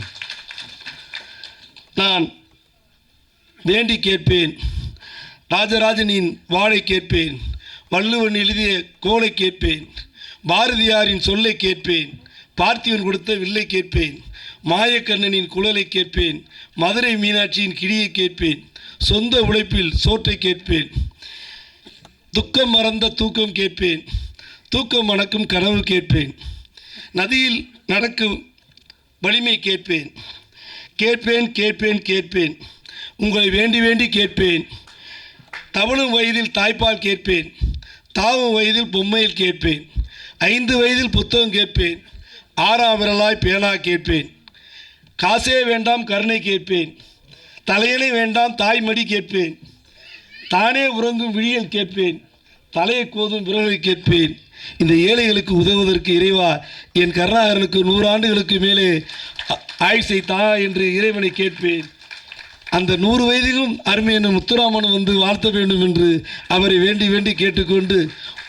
நான் வேண்டி கேட்பேன், ராஜராஜனின் வாளை கேட்பேன், வள்ளுவன் எழுதிய கோலை கேட்பேன், பாரதியாரின் சொல்லை கேட்பேன், பார்த்திவன் கொடுத்த வில்லை கேட்பேன், மாயக்கண்ணனின் குழலை கேட்பேன், மதுரை மீனாட்சியின் கிளியை கேட்பேன், சொந்த உழைப்பில் சோற்றை கேட்பேன், துக்கம் மறந்த தூக்கம் கேட்பேன், தூக்கம் மணக்கும் கனவு கேட்பேன், நதியில் நடக்கும் வலிமை கேட்பேன், கேட்பேன் கேட்பேன் கேட்பேன், உங்களை வேண்டி வேண்டி கேட்பேன், தவழும் வயதில் தாய்ப்பால் கேட்பேன், தாவும் வயதில் பொம்மையில் கேட்பேன், 5 வயதில் புத்தகம் கேட்பேன், 6ஆம் விரலாய் பேனா கேட்பேன், காசே வேண்டாம் கருணை கேட்பேன், தலையணை வேண்டாம் தாய்மடி கேட்பேன், தானே உறங்கும் விழியல் கேட்பேன், தலையை கோதும் விரலை கேட்பேன். இந்த ஏழைகளுக்கு உதவுவதற்கு இறைவா என் கருணாகரனுக்கு 100 ஆண்டுகளுக்கு மேலே ஆயுசை தா என்று இறைவனை கேட்பேன். அந்த 100 வயதிலும் அருமையான முத்துராமன் வந்து வாழ்த்த வேண்டும் என்று அவரை வேண்டி வேண்டி கேட்டுக்கொண்டு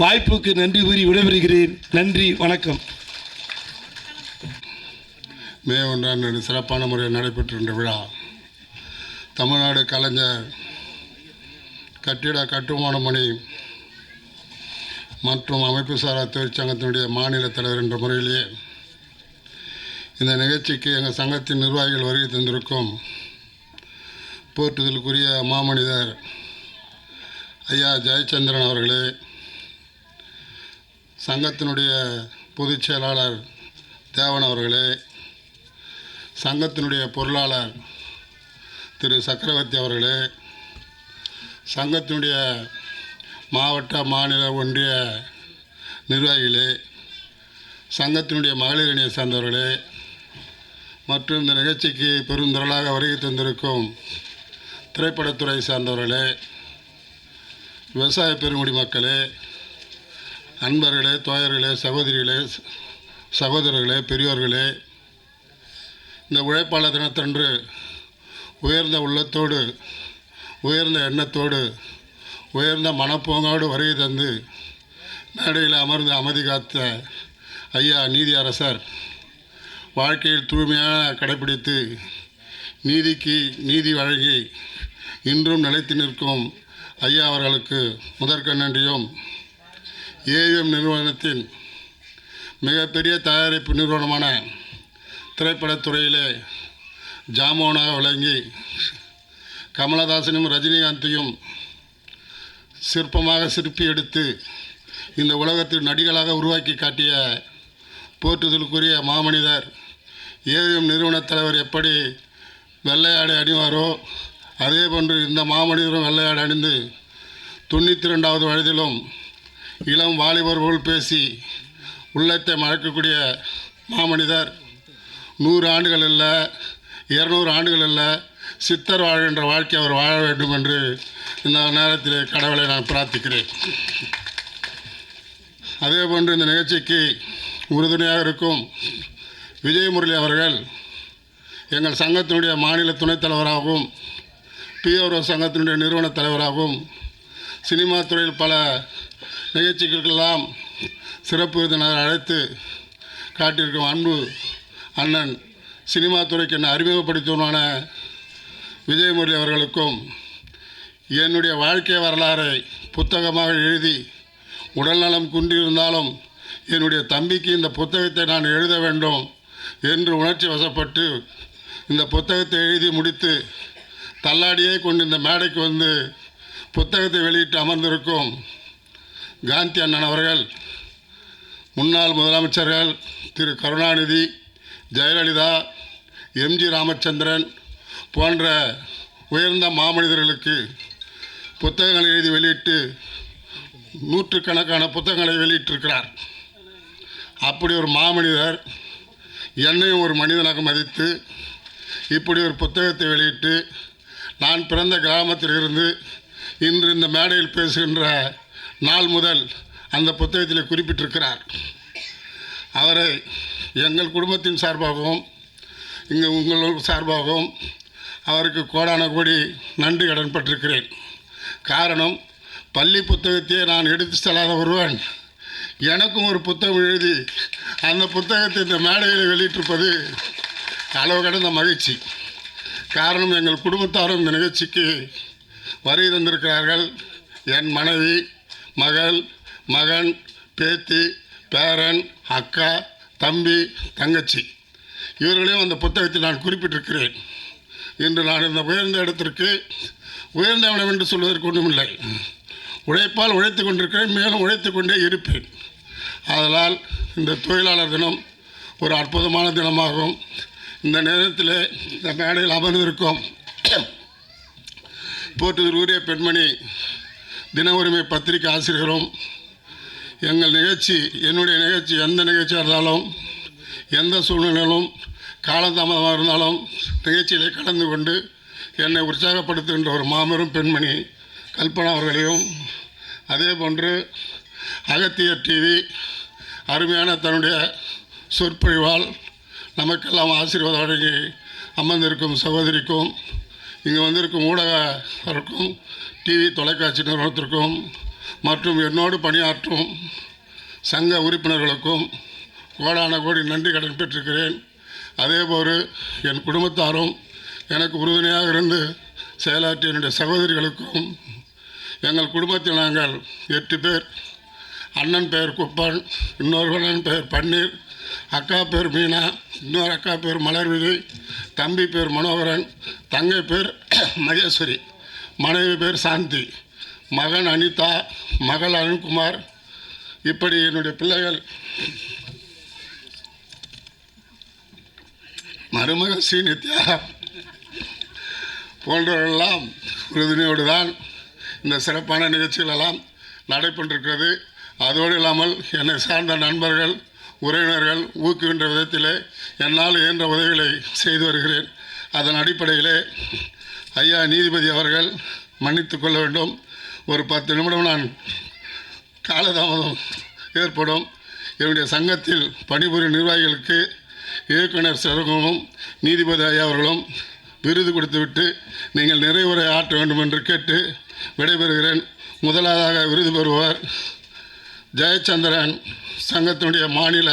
வாய்ப்புக்கு நன்றி கூறி விடைபெறுகிறேன். நன்றி, வணக்கம். மே 1 சிறப்பான முறையில் நடைபெற்றிருந்த விழா தமிழ்நாடு கலைஞர் கட்டிட கட்டுமான பணி மற்றும் அமைப்பு சாரா தொழிற்சங்கத்தினுடைய மாநில தலைவர் என்ற முறையிலேயே இந்த நிகழ்ச்சிக்கு எங்கள் சங்கத்தின் நிர்வாகிகள் வருகை தந்திருக்கும் போற்றுதலுக்குரிய மாமனிதர் ஐயா ஜெயச்சந்திரன் அவர்களே, சங்கத்தினுடைய பொதுச் செயலாளர் தேவன் அவர்களே, சங்கத்தினுடைய பொருளாளர் திரு சக்கரவர்த்தி அவர்களே, சங்கத்தினுடைய மாவட்ட மாநில ஒன்றிய நிர்வாகிகளே, சங்கத்தினுடைய மகளிர் அணியை சார்ந்தவர்களே மற்றும் இந்த நிகழ்ச்சிக்கு பெருந்திரளாக வருகை தந்திருக்கும் திரைப்படத்துறை சார்ந்தவர்களே, விவசாய பெருங்குடி மக்களே, அன்பர்களே, தோழர்களே, சகோதரிகளே, சகோதரர்களே, பெரியோர்களே, இந்த உழைப்பாளர் தினத்தன்று உயர்ந்த உள்ளத்தோடு, உயர்ந்த எண்ணத்தோடு, உயர்ந்த மனப்போங்கோடு வருகை தந்து மேடையில் அமர்ந்து அமைதி காத்த ஐயா நீதியரசர், வாழ்க்கையில் தூய்மையான கடைப்பிடித்து நீதிக்கு நீதி வழங்கி இன்றும் நிலைத்து நிற்கும் ஐயா அவர்களுக்கு முதற்கண் நன்றியும், ஏவிஎம் நிறுவனத்தின் மிகப்பெரிய தயாரிப்பு நிறுவனமான திரைப்படத்துறையிலே ஜாமோனாக விளங்கி கமலஹாசனையும் ரஜினிகாந்தையும் சிற்பமாக சிற்பி எடுத்து இந்த உலகத்தில் நடிகளாக உருவாக்கி காட்டிய போற்றுதலுக்குரிய மாமனிதர் ஏவிஎம் நிறுவன தலைவர் எப்படி வெள்ளையாடை அணிவாரோ அதே போன்று இந்த மாமனிதரும் வெள்ளையாடை அணிந்து 92வது வயதிலும் இளம் வாலிபர் போல் பேசி உள்ளத்தை மறக்கக்கூடிய மாமனிதர் 100 ஆண்டுகள் அல்ல, 200 ஆண்டுகள் அல்ல, சித்தர் வாழ்கின்ற வாழ்க்கை அவர் வாழ வேண்டும் என்று இந்த நேரத்தில் கடவுளை நான் பிரார்த்திக்கிறேன். அதே போன்று இந்த நிகழ்ச்சிக்கு உறுதுணையாக இருக்கும் விஜயமுரளி அவர்கள் எங்கள் சங்கத்தினுடைய மாநில துணைத் தலைவராகவும் பிஆர்ஓ சங்கத்தினுடைய நிறுவன தலைவராகவும் சினிமா துறையில் பல நிகழ்ச்சிகளுக்கெல்லாம் சிறப்பு விருந்தினர் அழைத்து காட்டியிருக்கும் அன்பு அண்ணன், சினிமா துறைக்கு என்னை அறிமுகப்படுத்துவனான விஜயமுரளி அவர்களுக்கும், என்னுடைய வாழ்க்கை வரலாறை புத்தகமாக எழுதி உடல்நலம் குன்றியிருந்தாலும் என்னுடைய தம்பிக்கு இந்த புத்தகத்தை நான் எழுத வேண்டும் என்று உணர்ச்சி வசப்பட்டு இந்த புத்தகத்தை எழுதி முடித்து தள்ளாடியே கொண்டு இந்த மேடைக்கு வந்து புத்தகத்தை வெளியிட்டு அமர்ந்திருக்கும் காந்தி அண்ணன் அவர்கள், முன்னாள் முதலமைச்சர்கள் திரு கருணாநிதி, ஜெயலலிதா, எம்ஜி ராமச்சந்திரன் போன்ற உயர்ந்த மாமனிதர்களுக்கு புத்தகங்களை எழுதி வெளியிட்டு நூற்றுக்கணக்கான புத்தகங்களை வெளியிட்டிருக்கிறார். அப்படி ஒரு மாமனிதர் என்னையும் ஒரு மனிதனாக மதித்து இப்படி ஒரு புத்தகத்தை வெளியிட்டு நான் பிறந்த கிராமத்தில் இருந்து இன்று இந்த மேடையில் பேசுகின்ற நாள் முதல் அந்த புத்தகத்தில் குறிப்பிட்டிருக்கிறார். அவரை எங்கள் குடும்பத்தின் சார்பாகவும் இங்கே உங்கள் சார்பாகவும் அவருக்கு கோடான கோடி நன்றி கடன் பட்டிருக்கிறேன். காரணம், பள்ளி புத்தகத்தையே நான் எடுத்து செல்லாத ஒருவன் எனக்கும் ஒரு புத்தகம் எழுதி அந்த புத்தகத்தை இந்த மேடையில் வெளியிட்டிருப்பது அளவு கடந்த மகிழ்ச்சி. காரணம், எங்கள் குடும்பத்தாரும் இந்த நிகழ்ச்சிக்கு வருகை தந்திருக்கிறார்கள். என் மனைவி, மகள், மகன், பேத்தி, பேரன், அக்கா, தம்பி, தங்கச்சி இவர்களையும் அந்த புத்தகத்தில் நான் குறிப்பிட்டிருக்கிறேன். இன்று நான் இந்த உயர்ந்த இடத்திற்கு உயர்ந்தவனம் என்று சொல்வதற்கு ஒன்றுமில்லை. உழைப்பால் உழைத்து கொண்டிருக்கிறேன், மேலும் உழைத்து கொண்டே இருப்பேன். அதனால் இந்த தொழிலாளர் தினம் ஒரு அற்புதமான தினமாகும். இந்த நேரத்தில் இந்த மேடையில் அமர்ந்திருக்கும் போற்றுதலுக்குரிய பெண்மணி தின உரிமை பத்திரிகை ஆசிரியரும், எங்கள் நிகழ்ச்சி, என்னுடைய நிகழ்ச்சி எந்த நிகழ்ச்சியாக இருந்தாலும் எந்த சூழ்நிலையிலும் காலதாமதமாக இருந்தாலும் நிகழ்ச்சியிலே கலந்து கொண்டு என்னை உற்சாகப்படுத்துகின்ற ஒரு மாபெரும் பெண்மணி கல்பனா அவர்களையும், அதே போன்று அகத்தியர் டிவி அருமையான தன்னுடைய சொற்பொழிவால் நமக்கெல்லாம் ஆசீர்வாதம் வழங்கி அமர்ந்திருக்கும் சகோதரிக்கும், இங்கே வந்திருக்கும் ஊடகருக்கும், டிவி தொலைக்காட்சி நிறுவனத்திற்கும் மற்றும் என்னோடு பணியாற்றும் சங்க உறுப்பினர்களுக்கும் கோடான கோடி நன்றி கடன் பெற்றிருக்கிறேன். அதேபோல் என் குடும்பத்தாரும் எனக்கு உறுதுணையாக இருந்து செயலாற்றிய என்னுடைய சகோதரிகளுக்கும், எங்கள் குடும்பத்தில் நாங்கள் 8 பேர். அண்ணன் பெயர் குப்பன், இன்னொரு அண்ணன் பெயர் பன்னீர், அக்கா பேர் மீனா, இன்னொரு அக்கா பேர் மலர்விழி, தம்பி பேர் மனோகரன், தங்கை பேர் மகேஸ்வரி, மனைவி பேர் சாந்தி, மகன் அனிதா, மகள் அருண்குமார். இப்படி என்னுடைய பிள்ளைகள், மருமக ஸ்ரீநித்யா போன்றவர்களெல்லாம் உறுதுணையோடு தான் இந்த சிறப்பான நிகழ்ச்சிகளெல்லாம் நடைபெற்றிருக்கிறது. அதோடு இல்லாமல் என்னை சார்ந்த நண்பர்கள், உறவினர்கள் ஊக்குகின்ற விதத்திலே என்னால் இயன்ற உதவிகளை செய்து வருகிறேன். அதன் அடிப்படையிலே ஐயா நீதிபதி அவர்கள் மன்னித்து கொள்ள வேண்டும். ஒரு 10 நிமிடம் நான் காலதாமதம் ஏற்படும். என்னுடைய சங்கத்தில் பணிபுரியும் நிர்வாகிகளுக்கு இயக்குனர் சிறகமும் நீதிபதி ஐயா அவர்களும் விருது கொடுத்துவிட்டு நீங்கள் நிறைவுரை ஆற்ற வேண்டும் என்று கேட்டு விடைபெறுகிறேன். முதலாவதாக விருது பெறுவார் ஜெயச்சந்திரன், சங்கத்தினுடைய மாநில